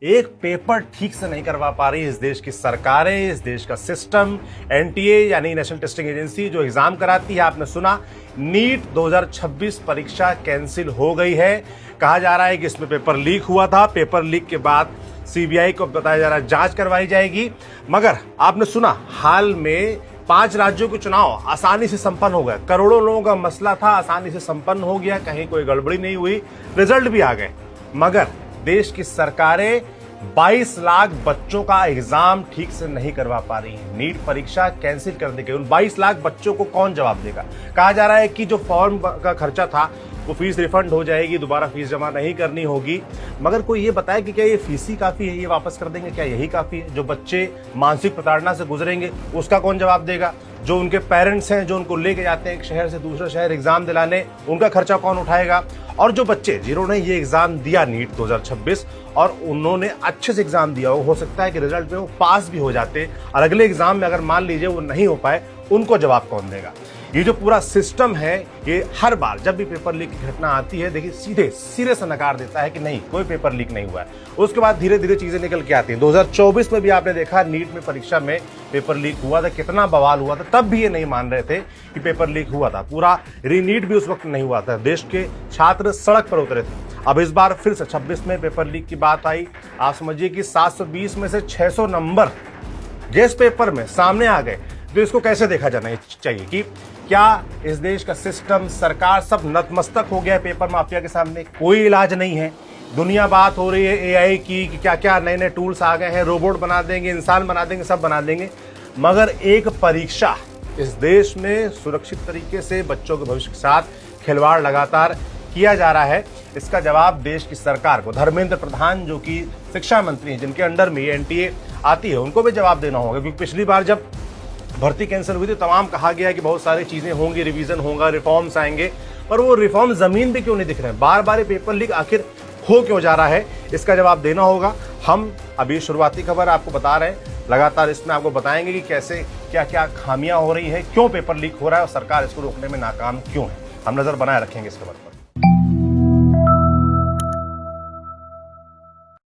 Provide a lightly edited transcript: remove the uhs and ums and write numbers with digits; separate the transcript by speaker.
Speaker 1: एक पेपर ठीक से नहीं करवा पा रही इस देश की सरकारें, इस देश का सिस्टम। एनटीए यानी नेशनल टेस्टिंग एजेंसी जो एग्जाम कराती है, आपने सुना नीट 2026 परीक्षा कैंसिल हो गई है। कहा जा रहा है कि इसमें पेपर लीक हुआ था। पेपर लीक के बाद सीबीआई को बताया जा रहा है जांच करवाई जाएगी। मगर आपने सुना हाल में 5 राज्यों के चुनाव आसानी से संपन्न हो गए। करोड़ों लोगों का मसला था, आसानी से संपन्न हो गया, कहीं कोई गड़बड़ी नहीं हुई, रिजल्ट भी आ गए। मगर देश की सरकारें 22 लाख बच्चों का एग्जाम ठीक से नहीं करवा पा रही हैं। नीट परीक्षा कैंसिल कर दी गई। उन 22 लाख बच्चों को कौन जवाब देगा? कहा जा रहा है कि जो फॉर्म का खर्चा था वो फीस रिफंड हो जाएगी, दोबारा फीस जमा नहीं करनी होगी। मगर कोई ये बताए कि क्या ये फीस ही काफी है, ये वापस कर देंगे, क्या यही काफी है? जो बच्चे मानसिक प्रताड़ना से गुजरेंगे उसका कौन जवाब देगा? जो उनके पेरेंट्स हैं, जो उनको लेके जाते हैं एक शहर से दूसरे शहर एग्जाम दिलाने, उनका खर्चा कौन उठाएगा? और जो बच्चे जिन्होंने ये एग्जाम दिया नीट 2026 और उन्होंने अच्छे से एग्जाम दिया, हो सकता है कि रिजल्ट में वो पास भी हो जाते और अगले एग्जाम में अगर मान लीजिए वो नहीं हो पाए, उनको जवाब कौन देगा? ये जो पूरा सिस्टम है, ये हर बार जब भी पेपर लीक की घटना आती है, देखिए सीधे सिरे से नकार देता है कि नहीं, कोई पेपर लीक नहीं हुआ है। उसके बाद धीरे धीरे चीजें निकल के आती हैं। 2024 में भी आपने देखा नीट में परीक्षा में पेपर लीक हुआ था, कितना बवाल हुआ था। तब भी ये नहीं मान रहे थे कि पेपर लीक हुआ था। पूरा रीनीट भी उस वक्त नहीं हुआ था। देश के छात्र सड़क पर उतरे थे। अब इस बार फिर से 26 में पेपर लीक की बात आई। आप समझिए कि 720 में से 600 नंबर जिस पेपर में सामने आ गए, तो इसको कैसे देखा जाना चाहिए कि क्या इस देश का सिस्टम, सरकार सब नतमस्तक हो गया है पेपर माफिया के सामने? कोई इलाज नहीं है। दुनिया बात हो रही है एआई की कि क्या क्या नए नए टूल्स आ गए हैं, रोबोट बना देंगे, इंसान बना देंगे, सब बना देंगे। मगर एक परीक्षा इस देश में सुरक्षित तरीके से बच्चों के भविष्य के साथ खिलवाड़ लगातार किया जा रहा है, इसका जवाब देश की सरकार को, धर्मेंद्र प्रधान जो कि शिक्षा मंत्री हैं, जिनके अंडर में एनटीए आती है, उनको भी जवाब देना होगा। क्योंकि पिछली बार जब भर्ती कैंसिल हुई थी, तमाम कहा गया कि बहुत सारी चीजें होंगी, रिवीजन होगा, रिफॉर्म्स आएंगे, पर वो रिफॉर्म जमीन पे क्यों नहीं दिख रहे हैं? बार बार पेपर लीक आखिर हो क्यों जा रहा है? इसका जवाब देना होगा। हम अभी शुरुआती खबर आपको बता रहे हैं, लगातार इसमें आपको बताएंगे कि कैसे क्या क्या खामियां हो रही है, क्यों पेपर लीक हो रहा है और सरकार इसको रोकने में नाकाम क्यों है। हम नजर बनाए रखेंगे इस खबर पर।